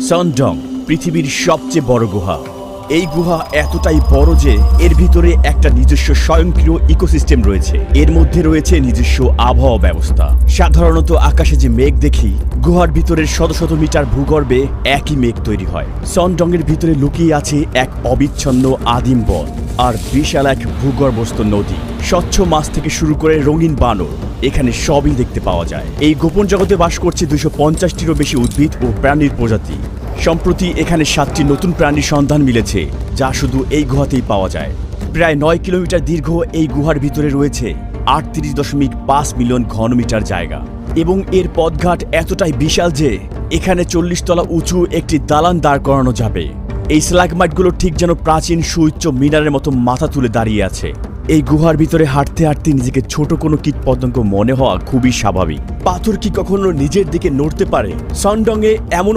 সনডং পৃথিবীর সবচেয়ে বড় গুহা। এই গুহা এতটাই বড় যে এর ভিতরে একটা নিজস্ব স্বয়ংক্রিয় ইকোসিস্টেম রয়েছে। এর মধ্যে রয়েছে নিজস্ব আবহাওয়া ব্যবস্থা। সাধারণত আকাশে যে মেঘ দেখি, গুহার ভিতরের শত শত মিটার ভূগর্ভে একই মেঘ তৈরি হয়। সনডং এর ভিতরে লুকিয়ে আছে এক অবিচ্ছন্ন আদিম বন আর বিশাল এক ভূগর্ভস্থ নদী। স্বচ্ছ মাছ থেকে শুরু করে রঙিন বানর, এখানে সবই দেখতে পাওয়া যায়। এই গোপন জগতে বাস করছে 250টিরও বেশি উদ্ভিদ ও প্রাণীর প্রজাতি। সম্প্রতি এখানে 7টি নতুন প্রাণীর সন্ধান মিলেছে, যা শুধু এই গুহাতেই পাওয়া যায়। প্রায় 9 কিলোমিটার দীর্ঘ এই গুহার ভিতরে রয়েছে 38.5 মিলিয়ন ঘনমিটার জায়গা এবং এর পথঘাট এতটাই বিশাল যে এখানে 40 তলা উঁচু একটি দালান দাঁড় করানো যাবে। এই স্ট্যালাগমাইটগুলো ঠিক যেন প্রাচীন সুউচ্চ মিনারের মতো মাথা তুলে দাঁড়িয়ে আছে। এই গুহার ভিতরে হাঁটতে হাঁটতে নিজেকে ছোট কোনো কীটপতঙ্গ মনে হওয়া খুবই স্বাভাবিক। পাথর কি কখনো নিজের দিকে নড়তে পারে? সনডং এ এমনও